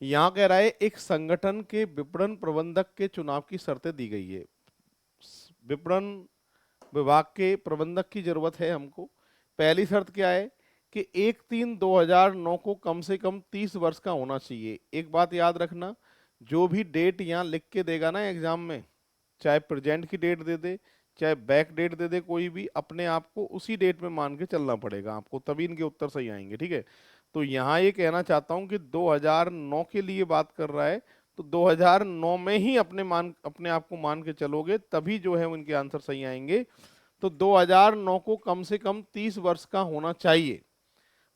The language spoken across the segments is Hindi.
यहाँ कह रहा है एक संगठन के विपणन प्रबंधक के चुनाव की शर्तें दी गई है। विपणन विभाग के प्रबंधक की जरूरत है हमको। पहली शर्त क्या है कि 1/3/2009 को कम से कम 30 वर्ष का होना चाहिए। एक बात याद रखना, जो भी डेट यहाँ लिख के देगा ना एग्जाम में, चाहे प्रेजेंट की डेट दे दे चाहे बैक डेट दे दे, कोई भी अपने आप को उसी डेट में मान के चलना पड़ेगा आपको, तभी इनके उत्तर सही आएंगे। ठीक है, तो यहाँ ये कहना चाहता हूँ कि 2009 के लिए बात कर रहा है, तो 2009 में ही अपने आप को मान के चलोगे तभी जो है उनके आंसर सही आएंगे। तो 2009 को कम से कम 30 वर्ष का होना चाहिए।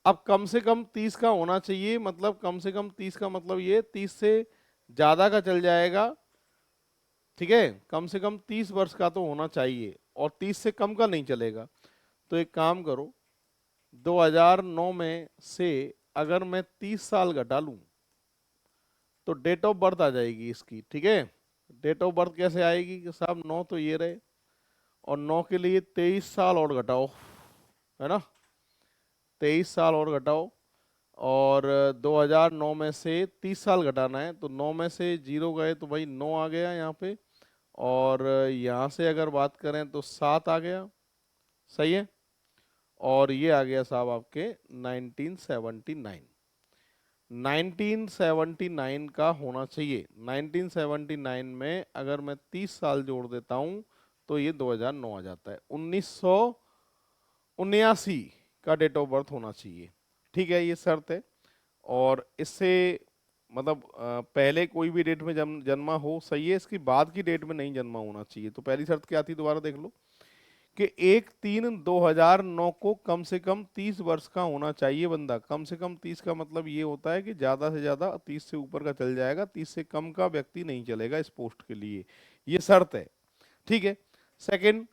अब कम से कम 30 का होना चाहिए मतलब कम से कम 30 का मतलब ये 30 से ज्यादा का चल जाएगा। ठीक है, कम से कम 30 वर्ष का तो होना चाहिए और 30 से कम का नहीं चलेगा। तो एक काम करो, 2009 में से अगर मैं 30 साल घटा लूं तो डेट ऑफ बर्थ आ जाएगी इसकी। ठीक है, डेट ऑफ बर्थ कैसे आएगी कि साहब 9 तो ये रहे और 9 के लिए 23 साल और घटाओ, है ना, 23 साल और घटाओ और 2009 में से 30 साल घटाना है, तो 9 में से 0 गए तो भाई 9 आ गया यहाँ पे, और यहाँ से अगर बात करें तो 7 आ गया। सही है, और ये आ गया साहब आपके 1979। 1979 का होना चाहिए। 1979 में अगर मैं 30 साल जोड़ देता हूं तो ये 2009 आ जाता है। 1979 का डेट ऑफ बर्थ होना चाहिए। ठीक है, ये शर्त है। और इससे मतलब पहले कोई भी डेट में जन्मा हो सही है, इसकी बाद की डेट में नहीं जन्मा होना चाहिए। तो पहली शर्त क्या थी, दोबारा देख लो कि 1/3/2009 को कम से कम 30 वर्ष का होना चाहिए बंदा। कम से कम 30 का मतलब ये होता है कि ज्यादा से ज्यादा 30 से ऊपर का चल जाएगा, 30 से कम का व्यक्ति नहीं चलेगा इस पोस्ट के लिए, ये शर्त है। ठीक है, सेकंड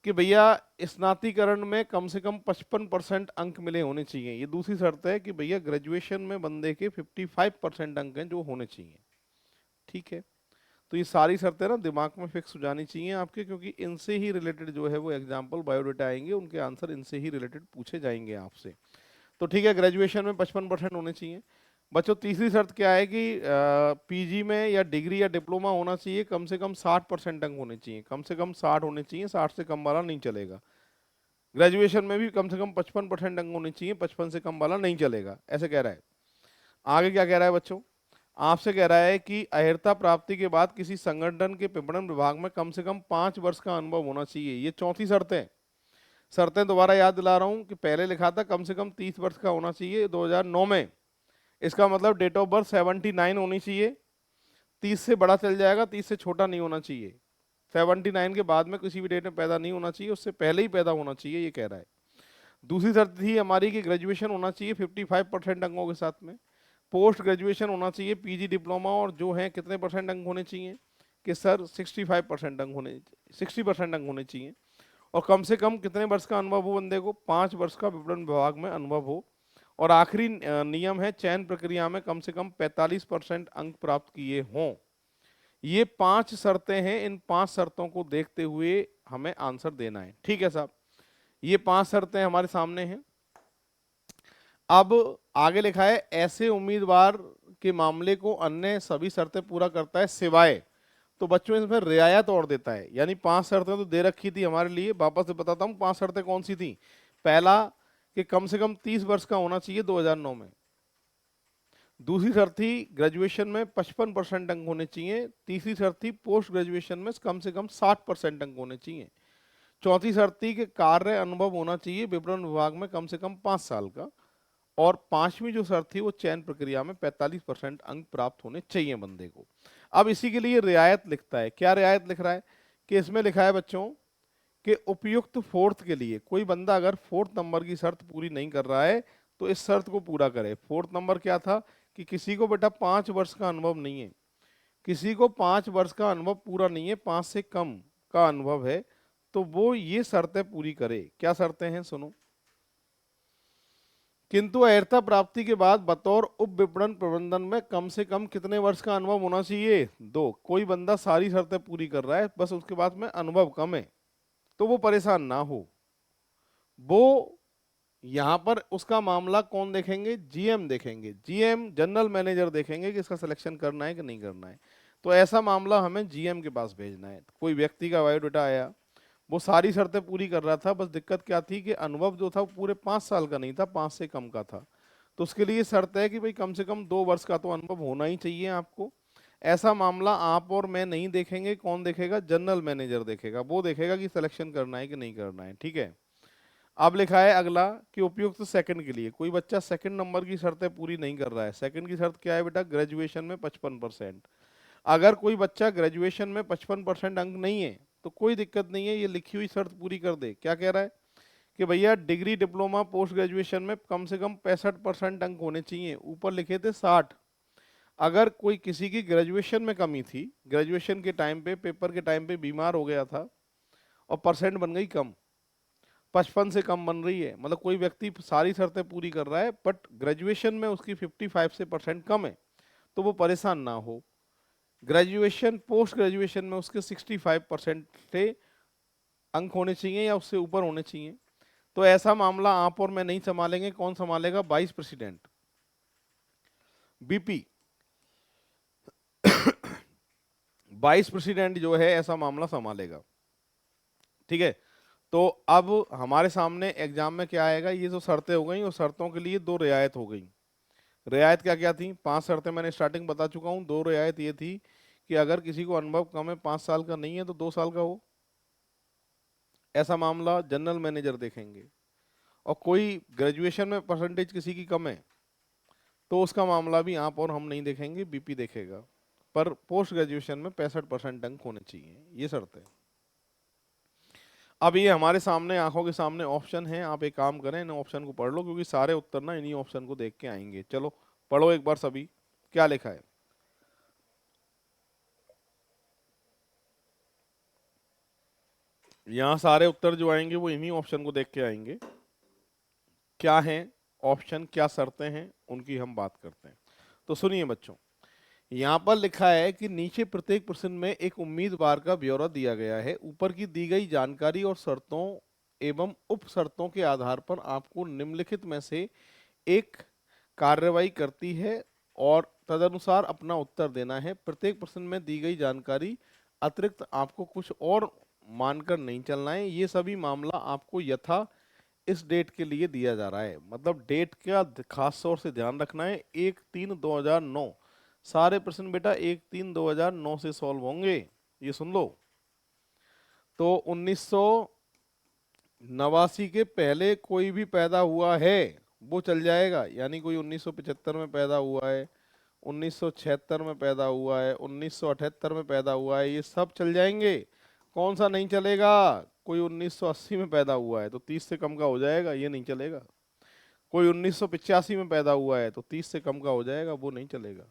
कि भैया स्नातकीकरण में कम से कम 55% अंक मिले होने चाहिए, ये दूसरी शर्त है कि भैया ग्रेजुएशन में बंदे के 55% अंक हैं जो होने चाहिए। ठीक है, तो ये सारी शर्तें ना दिमाग में फिक्स हो जानी चाहिए आपके, क्योंकि इनसे ही रिलेटेड जो है वो एग्जाम्पल बायोडेटा आएंगे, उनके आंसर इनसे ही रिलेटेड पूछे जाएंगे आपसे। तो ठीक है, ग्रेजुएशन में 55% होने चाहिए। बच्चों तीसरी शर्त क्या है कि पीजी में या डिग्री या डिप्लोमा होना चाहिए, कम से कम 60% अंक होने चाहिए, कम से कम 60 होने चाहिए, 60 से कम वाला नहीं चलेगा। ग्रेजुएशन में भी कम से कम 55% अंक होने चाहिए, 55 से कम वाला नहीं चलेगा, ऐसे कह रहा है। आगे क्या कह रहा है बच्चों, आपसे कह रहा है कि अहर्ता प्राप्ति के बाद किसी संगठन के विपणन विभाग में कम से कम 5 वर्ष का अनुभव होना चाहिए। ये चौथी शर्त है। शर्तें दोबारा याद दिला रहा हूं कि पहले लिखा था कम से कम 30 वर्ष का होना चाहिए 2009 में, इसका मतलब डेट ऑफ बर्थ 79 होनी चाहिए। 30 से बड़ा चल जाएगा, 30 से छोटा नहीं होना चाहिए। 79 के बाद में किसी भी डेट में पैदा नहीं होना चाहिए, उससे पहले ही पैदा होना चाहिए, ये कह रहा है। दूसरी शर्त थी हमारी कि ग्रेजुएशन होना चाहिए 55% अंकों के साथ में। पोस्ट ग्रेजुएशन होना चाहिए पीजी डिप्लोमा, और जो है कितने परसेंट अंक होने चाहिए कि सर 65% अंक होने 60% अंक होने चाहिए। और कम से कम कितने वर्ष का अनुभव हो बंदे को, 5 वर्ष का विपणन विभाग में अनुभव हो। और आखिरी नियम है चयन प्रक्रिया में कम से कम 45% अंक प्राप्त किए हों। ये 5 शर्तें हैं, इन 5 शर्तों को देखते हुए हमें आंसर देना है। ठीक है साहब, ये 5 शर्तें हमारे सामने हैं। अब आगे लिखा है ऐसे उम्मीदवार के मामले को अन्य सभी शर्तें पूरा करता है सिवाय, तो बच्चों इसमें रियायत और देता है। यानी 5 शर्तें तो दे रखी थी हमारे लिए, वापस से बताता हूं 5 शर्तें कौन सी थी। पहला कि कम से कम 30 वर्ष का होना चाहिए 2009 में। दूसरी शर्त थी ग्रेजुएशन में 55% अंक होने चाहिए। तीसरी शर्त थी पोस्ट ग्रेजुएशन में कम से कम 60% अंक होने चाहिए। चौथी शर्त थी कि कार्य अनुभव होना चाहिए विपणन विभाग में कम से कम 5 साल का। और पांचवी जो शर्त थी वो चयन प्रक्रिया में 45% अंक प्राप्त होने चाहिए बंदे को। अब इसी के लिए रियायत लिखता है। क्या रियायत लिख रहा है कि इसमें लिखा है बच्चों कि उपयुक्त फोर्थ के लिए कोई बंदा अगर 4th नंबर की शर्त पूरी नहीं कर रहा है तो इस शर्त को पूरा करे। 4th नंबर क्या था कि किसी को बेटा 5 वर्ष का अनुभव नहीं है, किसी को 5 वर्ष का अनुभव पूरा नहीं है, 5 से कम का अनुभव है, तो वो ये शर्तें पूरी करे। क्या शर्तें हैं सुनो। किंतु अर्हता प्राप्ति के बाद बतौर उप विपणन प्रबंधन में कम से कम कितने वर्ष का अनुभव होना चाहिए, 2। कोई बंदा सारी शर्तें पूरी कर रहा है बस उसके बाद में अनुभव कम है तो वो परेशान ना हो, वो यहाँ पर उसका मामला कौन देखेंगे, जीएम देखेंगे, जीएम जनरल मैनेजर देखेंगे कि इसका सिलेक्शन करना है कि नहीं करना है। तो ऐसा मामला हमें जीएम के पास भेजना है। कोई व्यक्ति का बायोडाटा आया, वो सारी शर्तें पूरी कर रहा था, बस दिक्कत क्या थी कि अनुभव जो था वो पूरे 5 साल का नहीं था, 5 से कम का था। तो उसके लिए शर्त है कि भाई कम से कम 2 वर्ष का तो अनुभव होना ही चाहिए आपको। ऐसा मामला आप और मैं नहीं देखेंगे, कौन देखेगा, जनरल मैनेजर देखेगा। वो देखेगा कि सिलेक्शन करना है कि नहीं करना है, ठीक है। अब लिखा है अगला कि उपयुक्त तो सेकंड के लिए कोई बच्चा सेकंड नंबर की शर्तें पूरी नहीं कर रहा है। सेकंड की शर्त क्या है बेटा, ग्रेजुएशन में 55%। अगर कोई बच्चा ग्रेजुएशन में 55% अंक नहीं है तो कोई दिक्कत नहीं है, ये लिखी हुई शर्त पूरी कर दे। क्या कह रहा है कि भैया डिग्री डिप्लोमा पोस्ट ग्रेजुएशन में कम से कम 65% अंक होने चाहिए, ऊपर लिखे थे 60। अगर कोई किसी की ग्रेजुएशन में कमी थी, ग्रेजुएशन के टाइम पे पेपर के टाइम पे बीमार हो गया था और परसेंट बन गई कम, 55 से कम बन रही है, मतलब कोई व्यक्ति सारी शर्तें पूरी कर रहा है बट ग्रेजुएशन में उसकी 55 से परसेंट कम है, तो वो परेशान ना हो। ग्रेजुएशन पोस्ट ग्रेजुएशन में उसके 65% से अंक होने चाहिए या उससे ऊपर होने चाहिए। तो ऐसा मामला आप और मैं नहीं संभालेंगे, कौन संभालेगा, vice president BP. Vice president जो है ऐसा मामला संभालेगा, ठीक है। तो अब हमारे सामने एग्जाम में क्या आएगा, ये जो शर्तें हो गई और शर्तों के लिए 2 रियायत हो गई। रियायत क्या क्या थी, 5 शर्तें मैंने स्टार्टिंग बता चुका हूँ। 2 रियायत ये थी कि अगर किसी को अनुभव कम है, 5 साल का नहीं है तो 2 साल का हो, ऐसा मामला जनरल मैनेजर देखेंगे। और कोई ग्रेजुएशन में परसेंटेज किसी की कम है तो उसका मामला भी आप और हम नहीं देखेंगे, बीपी देखेगा। पर पोस्ट ग्रेजुएशन में 65% अंक होने चाहिए, ये शर्त है। अब ये हमारे सामने आंखों के सामने ऑप्शन है, आप एक काम करें, इन ऑप्शन को पढ़ लो क्योंकि सारे उत्तर ना इन्हीं ऑप्शन को देख के आएंगे। चलो पढ़ो एक बार सभी, क्या लिखा है। यहाँ सारे उत्तर जो आएंगे वो इन्हीं ऑप्शन को देख के आएंगे। क्या है ऑप्शन, क्या शर्तें हैं, उनकी हम बात करते हैं। तो सुनिए बच्चों, यहाँ पर लिखा है कि नीचे प्रत्येक प्रश्न में एक उम्मीदवार का ब्यौरा दिया गया है। ऊपर की दी गई जानकारी और शर्तों एवं उप शर्तों के आधार पर आपको निम्नलिखित में से एक कार्रवाई करती है और तदनुसार अपना उत्तर देना है। प्रत्येक प्रश्न में दी गई जानकारी अतिरिक्त आपको कुछ और मानकर नहीं चलना है। ये सभी मामला आपको यथा इस डेट के लिए दिया जा रहा है, मतलब डेट का खास तौर से ध्यान रखना है। 1/3/2009 सारे प्रश्न बेटा 1/3/2009 से सॉल्व होंगे, ये सुन लो। तो 1989 के पहले कोई भी पैदा हुआ है वो चल जाएगा, यानी कोई 1975 में पैदा हुआ है, 1976 में पैदा हुआ है, 1978 में पैदा हुआ है, ये सब चल जाएंगे। कौन सा नहीं चलेगा, कोई 1980 में पैदा हुआ है तो 30 से कम का हो जाएगा, ये नहीं चलेगा। कोई 1985 में पैदा हुआ है तो 30 से कम का हो जाएगा, वो नहीं चलेगा।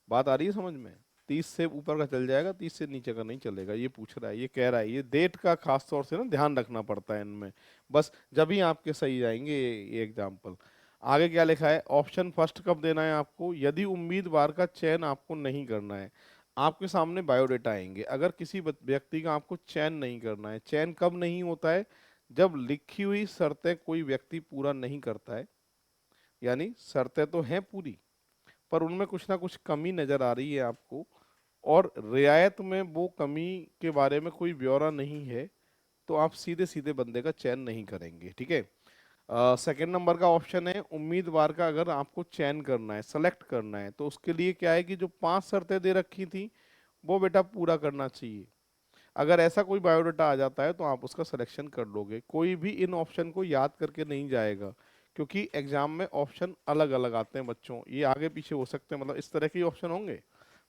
बात आ रही है समझ में, 30 से ऊपर का चल जाएगा, 30 से नीचे का नहीं चलेगा। ये पूछ रहा है, ये कह रहा है, ये डेट का खास तौर से ना ध्यान रखना पड़ता है इनमें, बस जब ही आपके सही जाएंगे ये एग्जाम्पल। आगे क्या लिखा है, ऑप्शन फर्स्ट कब देना है आपको, यदि उम्मीदवार का चयन आपको नहीं करना है। आपके सामने बायोडेटा आएंगे, अगर किसी व्यक्ति का आपको चयन नहीं करना है, चयन कब नहीं होता है, जब लिखी हुई शर्तें कोई व्यक्ति पूरा नहीं करता है, यानी शर्तें तो हैं पूरी पर उनमें कुछ ना कुछ कमी नजर आ रही है आपको, और रियायत में वो कमी के बारे में कोई ब्यौरा नहीं है, तो आप सीधे सीधे बंदे का चयन नहीं करेंगे, ठीक है। सेकंड नंबर का ऑप्शन है, उम्मीदवार का अगर आपको चयन करना है, सेलेक्ट करना है, तो उसके लिए क्या है कि जो 5 शर्तें दे रखी थी वो बेटा पूरा करना चाहिए। अगर ऐसा कोई बायोडाटा आ जाता है तो आप उसका सिलेक्शन कर लोगे। कोई भी इन ऑप्शन को याद करके नहीं जाएगा क्योंकि एग्जाम में ऑप्शन अलग अलग आते हैं बच्चों, ये आगे पीछे हो सकते हैं, मतलब इस तरह के ऑप्शन होंगे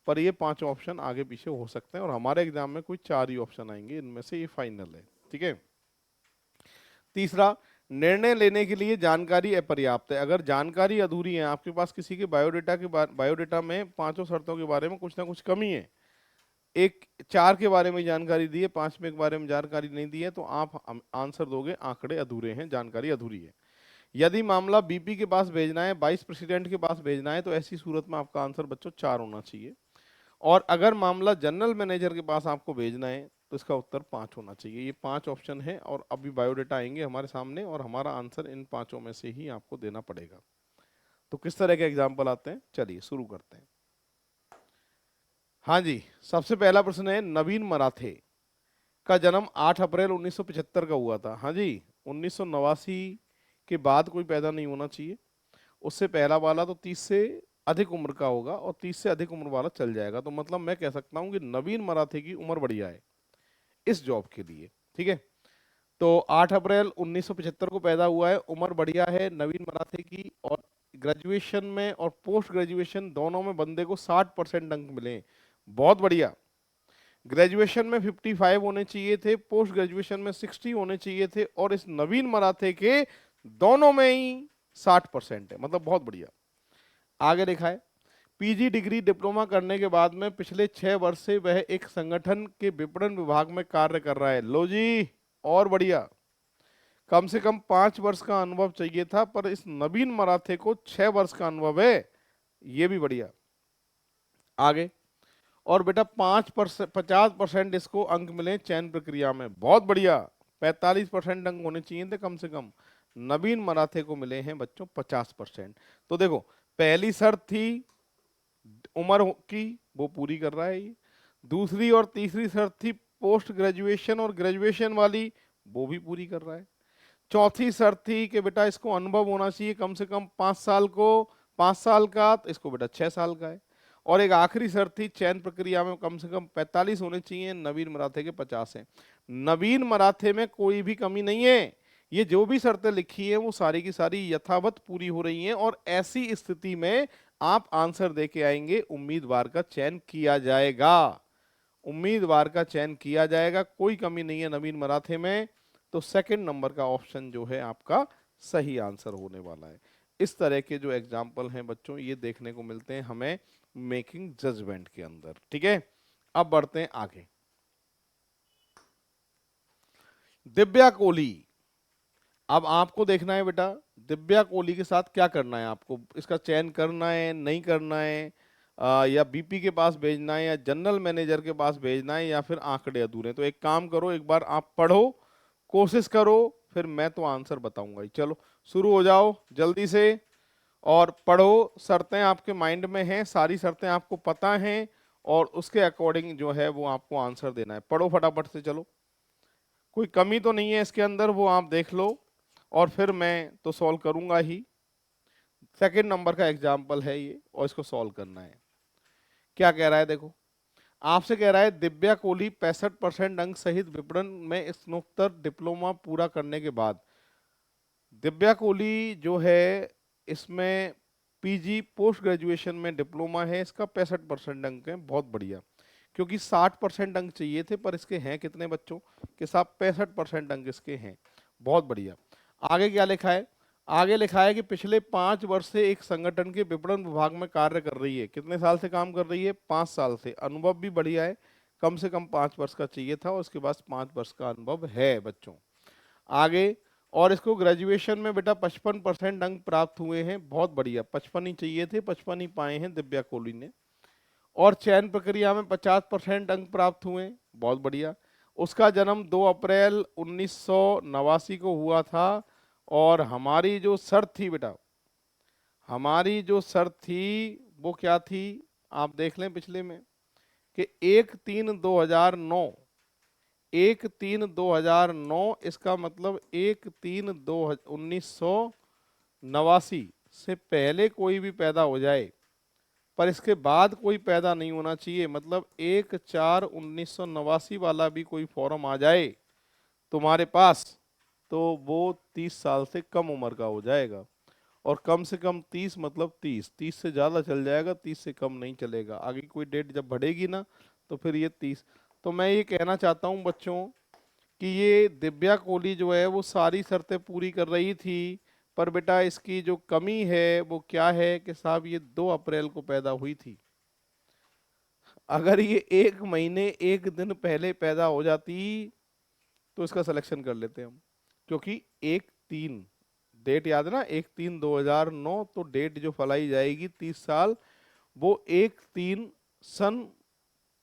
पर ये 5 ऑप्शन आगे पीछे हो सकते हैं, और हमारे एग्जाम में कोई 4 ही ऑप्शन आएंगे, इनमें से ये फाइनल है, ठीक है। तीसरा, निर्णय लेने के लिए जानकारी अपर्याप्त है। अगर जानकारी अधूरी है, आपके पास किसी के बायोडेटा में 5 शर्तों के बारे में कुछ ना कुछ कमी है, एक 4 के बारे में जानकारी दी है, 5 में के बारे में जानकारी नहीं दी है, तो आप आंसर दोगे आंकड़े अधूरे हैं, जानकारी अधूरी है। यदि मामला बीपी के पास भेजना है, वाइस प्रेसिडेंट के पास भेजना है, तो ऐसी सूरत में आपका आंसर बच्चों 4 होना चाहिए। और अगर मामला जनरल मैनेजर के पास आपको भेजना है तो इसका उत्तर 5 होना चाहिए। ये 5 ऑप्शन है और अभी बायोडाटा आएंगे हमारे सामने और हमारा आंसर इन 5 में से ही आपको देना पड़ेगा। तो किस तरह के एग्जाम्पल आते हैं, चलिए शुरू करते हैं। हाँ जी, सबसे पहला प्रश्न है, नवीन मराठे का जन्म 8 अप्रैल 1975 का हुआ था। हाँ जी, 1989 के बाद कोई पैदा नहीं होना चाहिए। उससे पहला वाला तो 30 से अधिक उम्र का होगा और 30 से अधिक उम्र वाला चल जाएगा। तो मतलब मैं कह सकता हूं कि नवीन मराठे की उम्र बढ़िया है इस जॉब के लिए। ठीक है, तो 8 अप्रैल 1975 को पैदा हुआ है, उम्र बढ़िया है नवीन मराठे की, और ग्रेजुएशन में और पोस्ट ग्रेजुएशन दोनों में बंदे को 60% अंक मिले हैं। बहुत बढ़िया। ग्रेजुएशन में 55 होने चाहिए थे, पोस्ट ग्रेजुएशन में 60 होने चाहिए थे, और इस नवीन मराठे के दोनों में ही 60% है, मतलब बहुत बढ़िया। आगे देखा है, पीजी डिग्री डिप्लोमा करने के बाद में पिछले 6 वर्ष से वह एक संगठन के विपणन विभाग में कार्य कर रहा है। लो जी, और बढ़िया। कम से कम 5 वर्ष का अनुभव चाहिए था, पर इस नवीन मराठे को 6 वर्ष का अनुभव है, ये भी बढ़िया। आगे, और बेटा 50% इसको अंक मिले चयन प्रक्रिया में, बहुत बढ़िया। 45% अंक होने चाहिए थे कम से कम, नवीन मराठे को मिले हैं बच्चों 50%। तो देखो, पहली शर्त थी उम्र की, वो पूरी कर रहा है ये। दूसरी और तीसरी शर्त थी पोस्ट ग्रेजुएशन और ग्रेजुएशन वाली, वो भी पूरी कर रहा है। चौथी शर्त थी कि बेटा इसको अनुभव होना चाहिए कम से कम 5 साल का, तो इसको बेटा 6 साल का है। और एक आखिरी शर्त थी चयन प्रक्रिया में कम से कम 45 होने चाहिए, नवीन मराठे के 50 हैं। नवीन मराठे में कोई भी कमी नहीं है, ये जो भी शर्तें लिखी हैं वो सारी की सारी यथावत पूरी हो रही हैं, और ऐसी स्थिति में आप आंसर दे के आएंगे, उम्मीदवार का चयन किया जाएगा। उम्मीदवार का चयन किया जाएगा, कोई कमी नहीं है नवीन मराठे में। तो सेकंड नंबर का ऑप्शन जो है आपका सही आंसर होने वाला है। इस तरह के जो एग्जाम्पल हैं बच्चों, ये देखने को मिलते हैं हमें मेकिंग जजमेंट के अंदर। ठीक है, अब बढ़ते हैं आगे। दिव्या कोहली, अब आपको देखना है बेटा दिव्या कोहली के साथ क्या करना है आपको, इसका चयन करना है नहीं करना है, या बीपी के पास भेजना है, या जनरल मैनेजर के पास भेजना है, या फिर आंकड़े अधूरे। तो एक काम करो, एक बार आप पढ़ो, कोशिश करो, फिर मैं तो आंसर बताऊंगा ही। चलो शुरू हो जाओ जल्दी से और पढ़ो। शर्तें आपके माइंड में हैं, सारी शर्तें आपको पता हैं, और उसके अकॉर्डिंग जो है वो आपको आंसर देना है। पढ़ो फटाफट से, चलो, कोई कमी तो नहीं है इसके अंदर, वो आप देख लो, और फिर मैं तो सॉल्व करूंगा ही। सेकंड नंबर का एग्जाम्पल है ये, और इसको सॉल्व करना है। क्या कह रहा है देखो, आपसे कह रहा है दिव्या कोहली 65% अंक सहित विपणन में स्नातकोत्तर डिप्लोमा पूरा करने के बाद, दिव्या कोहली जो है इसमें पीजी पोस्ट ग्रेजुएशन में डिप्लोमा है, इसका 65% अंक है, बहुत बढ़िया। क्योंकि 60% अंक चाहिए थे, पर इसके हैं कितने बच्चों के साथ 65% अंक इसके हैं, बहुत बढ़िया। आगे क्या लिखा है, आगे लिखा है कि पिछले 5 वर्ष से एक संगठन के विपणन विभाग में कार्य कर रही है। कितने साल से काम कर रही है, 5 साल से। अनुभव भी बढ़िया है, कम से कम 5 वर्ष का चाहिए था, और उसके बाद 5 वर्ष का अनुभव है बच्चों। आगे, और इसको ग्रेजुएशन में बेटा 55% अंक प्राप्त हुए हैं, बहुत बढ़िया। 55 ही चाहिए थे, 55 ही पाए हैं दिव्या कोहली ने। और चयन प्रक्रिया में 50% अंक प्राप्त हुए, बहुत बढ़िया। उसका जन्म 2 अप्रैल 1989 को हुआ था, और हमारी जो शर्त थी बेटा, हमारी जो शर्त थी वो क्या थी, आप देख लें पिछले में, कि 1/3/2009, 1/3/2009, इसका मतलब 1/3/1989 से पहले कोई भी पैदा हो जाए, पर इसके बाद कोई पैदा नहीं होना चाहिए। मतलब 1/4/1989 वाला भी कोई फॉर्म आ जाए तुम्हारे पास, तो वो 30 साल से कम उम्र का हो जाएगा। और कम से कम 30 मतलब 30 से ज़्यादा चल जाएगा, 30 से कम नहीं चलेगा। आगे कोई डेट जब बढ़ेगी ना, तो फिर ये 30। तो मैं ये कहना चाहता हूँ बच्चों कि ये दिव्या कोहली जो है वो सारी शर्तें पूरी कर रही थी, पर बेटा इसकी जो कमी है वो क्या है कि साहब ये 2 अप्रैल को पैदा हुई थी। अगर ये 1 महीने 1 दिन पहले पैदा हो जाती तो इसका सिलेक्शन कर लेते हम, क्योंकि 1/3 डेट याद है ना, 1/3/2009, तो डेट जो फलाई जाएगी 30 साल, वो 1/3 सन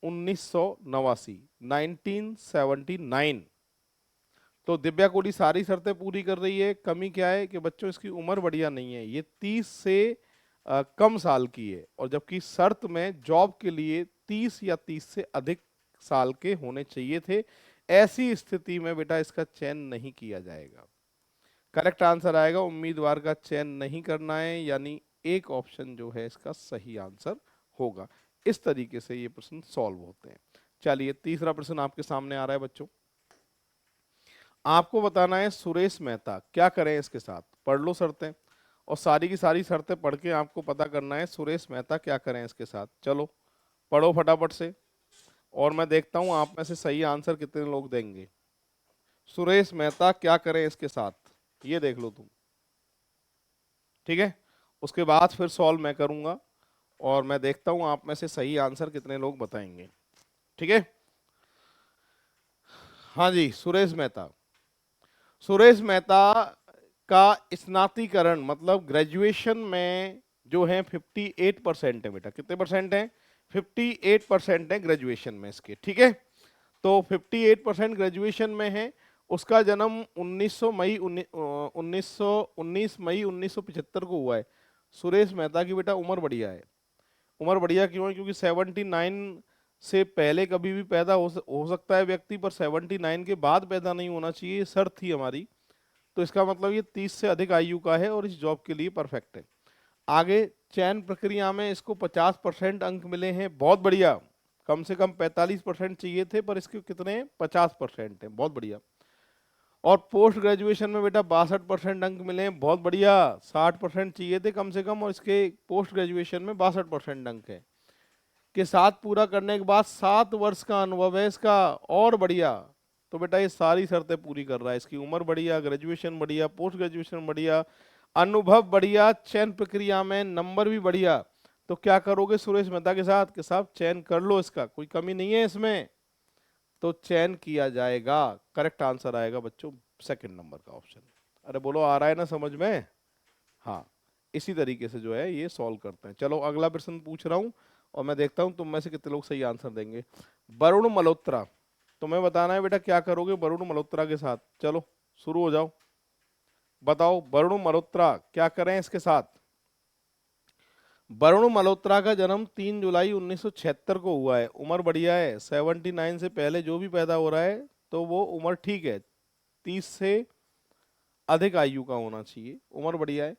1989, 1979। तो दिव्या कोहली सारी शर्तें पूरी कर रही है। कमी क्या है कि बच्चों इसकी उम्र बढ़िया नहीं है, ये 30 से कम साल की है, और जबकि शर्त में जॉब के लिए 30 या 30 से अधिक साल के होने चाहिए थे। ऐसी स्थिति में बेटा इसका चयन नहीं किया जाएगा। करेक्ट आंसर आएगा उम्मीदवार का चयन नहीं करना है, यानी एक ऑप्शन जो है इसका सही आंसर होगा। इस तरीके से ये प्रश्न सॉल्व होते हैं। चलिए तीसरा प्रश्न आपके सामने आ रहा है बच्चों। आपको बताना है सुरेश मेहता, क्या करें इसके साथ। पढ़ लो शर्तें, और सारी की सारी शर्तें पढ़ के आपको पता करना है सुरेश मेहता क्या करें इसके साथ। चलो पढ़ो फटाफट से, और मैं देखता हूं आप में से सही आंसर कितने लोग देंगे। सुरेश मेहता क्या करें इसके साथ, ये देख लो तुम। ठीक है, उसके बाद फिर सॉल्व मैं करूंगा, और मैं देखता हूं आप में से सही आंसर कितने लोग बताएंगे। ठीक है, हाँ जी, सुरेश मेहता। सुरेश मेहता का स्नातकीकरण मतलब ग्रेजुएशन में जो है 58% है बेटा। कितने परसेंट है? 58% है ग्रेजुएशन में इसके। ठीक है, तो 58% ग्रेजुएशन में है। उसका जन्म 19 मई 1975 को हुआ है। सुरेश मेहता की बेटा उम्र बढ़िया है। उम्र बढ़िया क्यों है? क्योंकि 79 से पहले कभी भी पैदा हो सकता है व्यक्ति, पर 79 के बाद पैदा नहीं होना चाहिए, शर्त थी हमारी। तो इसका मतलब ये 30 से अधिक आयु का है और इस जॉब के लिए परफेक्ट है। आगे चयन प्रक्रिया में इसको 50% अंक मिले हैं, बहुत बढ़िया। कम से कम 45% चाहिए थे, पर इसके कितने? 50% है, बहुत बढ़िया। और पोस्ट ग्रेजुएशन में बेटा 62% अंक मिले हैं, बहुत बढ़िया। 60% चाहिए थे कम से कम, और इसके पोस्ट ग्रेजुएशन में 62% अंक है। के साथ पूरा करने के बाद 7 वर्ष का अनुभव है इसका, और बढ़िया। तो बेटा ये सारी शर्तें पूरी कर रहा है। इसकी उम्र बढ़िया, ग्रेजुएशन बढ़िया, पोस्ट ग्रेजुएशन बढ़िया, अनुभव बढ़िया, चयन प्रक्रिया में नंबर भी बढ़िया। तो क्या करोगे सुरेश मेहता के साथ? के साथ चयन कर लो, इसका कोई कमी नहीं है इसमें, तो चयन किया जाएगा। करेक्ट आंसर आएगा बच्चों सेकंड नंबर का ऑप्शन। अरे बोलो, आ रहा है ना समझ में? हाँ, इसी तरीके से जो है ये सॉल्व करते हैं। चलो अगला प्रश्न पूछ रहा हूँ, और मैं देखता हूँ तुम में से कितने लोग सही आंसर देंगे। वरुण मल्होत्रा, तुम्हें बताना है बेटा क्या करोगे वरुण मल्होत्रा के साथ। चलो शुरू हो जाओ, बताओ वरुण मल्होत्रा क्या करें इसके साथ। वरुण मल्होत्रा का जन्म 3 जुलाई 1976 को हुआ है। उम्र बढ़िया है, 79 से पहले जो भी पैदा हो रहा है तो वो उम्र ठीक है, 30 से अधिक आयु का होना चाहिए, उम्र बढ़िया है।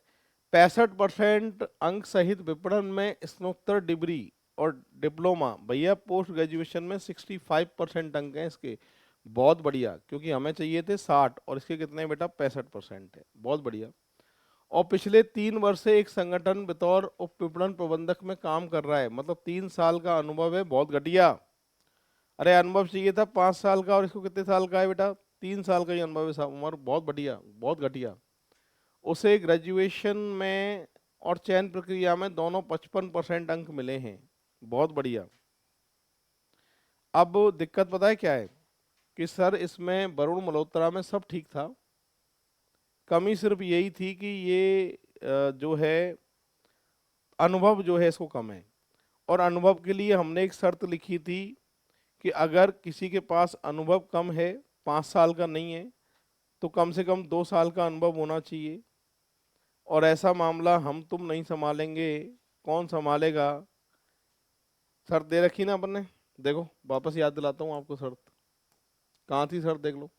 65% अंक सहित विपणन में स्नातकोत्तर डिग्री और डिप्लोमा। भैया पोस्ट ग्रेजुएशन में 65% अंक हैं इसके, बहुत बढ़िया। क्योंकि हमें चाहिए थे 60, और इसके कितने बेटा? 65% है, बहुत बढ़िया। और पिछले 3 वर्ष से एक संगठन बतौर उप विपणन प्रबंधक में काम कर रहा है, मतलब 3 साल का अनुभव है, बहुत घटिया। अरे अनुभव चाहिए था 5 साल का, और इसको कितने साल का है बेटा? 3 साल का ही अनुभव है, उम्र बहुत बढ़िया, बहुत घटिया। उसे ग्रेजुएशन में और चयन प्रक्रिया में दोनों 55% अंक मिले हैं, बहुत बढ़िया। अब दिक्कत पता है क्या है? कि सर इसमें वरुण मल्होत्रा में सब ठीक था, कमी सिर्फ यही थी कि ये जो है अनुभव जो है इसको कम है। और अनुभव के लिए हमने एक शर्त लिखी थी कि अगर किसी के पास अनुभव कम है, 5 साल का नहीं है, तो कम से कम 2 साल का अनुभव होना चाहिए। और ऐसा मामला हम तुम नहीं संभालेंगे, कौन संभालेगा? शर्त दे रखी ना अपन ने, देखो वापस याद दिलाता हूँ आपको शर्त। कहाँ थी शर्त? देख लो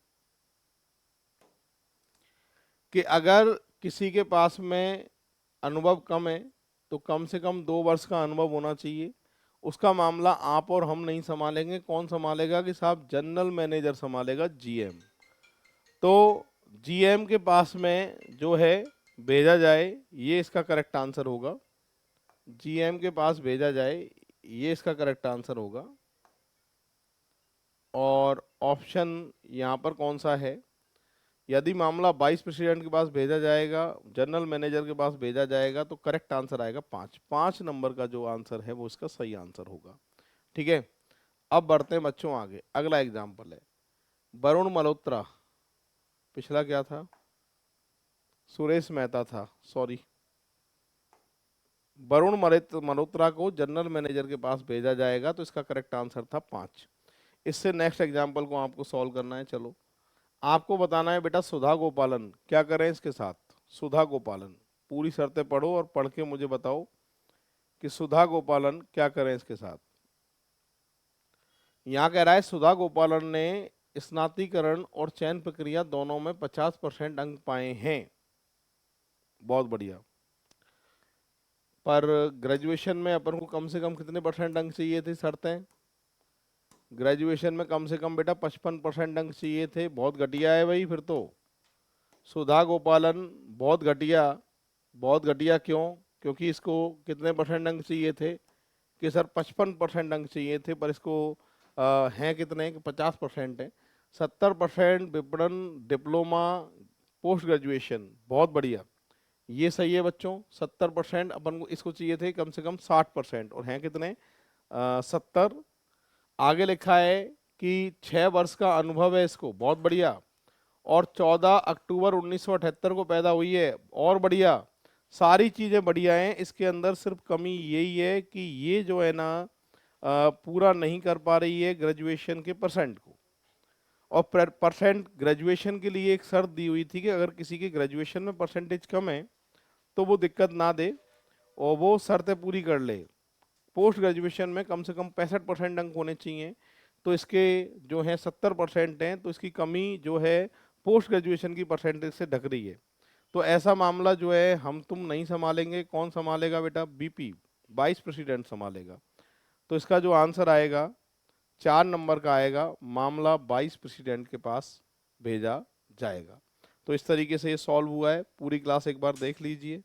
कि अगर किसी के पास में अनुभव कम है तो कम से कम 2 वर्ष का अनुभव होना चाहिए। उसका मामला आप और हम नहीं संभालेंगे, कौन संभालेगा? कि साहब जनरल मैनेजर संभालेगा, जीएम। तो जीएम के पास में जो है भेजा जाए, ये इसका करेक्ट आंसर होगा। जीएम के पास भेजा जाए, ये इसका करेक्ट आंसर होगा। और ऑप्शन यहाँ पर कौन सा है? यदि मामला वाइस प्रेसिडेंट के पास भेजा जाएगा, जनरल मैनेजर के पास भेजा जाएगा, तो करेक्ट आंसर आएगा 5। 5 नंबर का जो आंसर है वो इसका सही आंसर होगा। ठीक है, अब बढ़ते हैं बच्चों आगे। अगला एग्जाम्पल है वरुण मल्होत्रा, पिछला क्या था? सुरेश मेहता था, सॉरी। वरुण मल्होत्रा को जनरल मैनेजर के पास भेजा जाएगा, तो इसका करेक्ट आंसर था 5। इससे नेक्स्ट एग्जाम्पल को आपको सॉल्व करना है। चलो, आपको बताना है बेटा सुधा गोपालन, क्या करें इसके साथ। सुधा गोपालन, पूरी शर्तें पढ़ो और पढ़ के मुझे बताओ कि सुधा गोपालन क्या करें इसके साथ। यहाँ कह रहा है सुधा गोपालन ने स्नातकीकरण और चयन प्रक्रिया दोनों में 50% अंक पाए हैं। बहुत बढ़िया। पर ग्रेजुएशन में अपन को कम से कम कितने परसेंट अंक चाहिए थे, शर्तें। ग्रेजुएशन में कम से कम बेटा 55% अंक चाहिए थे। बहुत घटिया है भाई फिर तो। सुधा गोपालन बहुत घटिया। बहुत घटिया क्यों? क्योंकि इसको कितने परसेंट अंक चाहिए थे कि सर 55% अंक चाहिए थे, पर इसको हैं कितने, 50% है। 70% विपणन डिप्लोमा पोस्ट ग्रेजुएशन, बहुत बढ़िया, ये सही है बच्चों। 70% अपन को इसको चाहिए थे कम से कम 60%, और हैं कितने, 70। आगे लिखा है कि 6 वर्ष का अनुभव है इसको, बहुत बढ़िया, और 14 अक्टूबर 1978 को पैदा हुई है, और बढ़िया। सारी चीजें बढ़िया हैं इसके अंदर, सिर्फ कमी यही है कि ये जो है ना पूरा नहीं कर पा रही है ग्रेजुएशन के परसेंट को। और परसेंट ग्रेजुएशन के लिए एक शर्त दी हुई थी कि अगर किसी के ग्रेजुएशन में परसेंटेज कम है तो वो दिक्कत ना दे और वो शर्तें पूरी कर ले। पोस्ट ग्रेजुएशन में कम से कम 65% अंक होने चाहिए, तो इसके जो है 70% हैं, तो इसकी कमी जो है पोस्ट ग्रेजुएशन की परसेंटेज से ढक रही है। तो ऐसा मामला जो है हम तुम नहीं संभालेंगे। कौन संभालेगा बेटा? बीपी, वाइस प्रेसिडेंट संभालेगा। तो इसका जो आंसर आएगा 4 नंबर का आएगा, मामला वाइस प्रेसिडेंट के पास भेजा जाएगा। तो इस तरीके से ये सॉल्व हुआ है। पूरी क्लास एक बार देख लीजिए।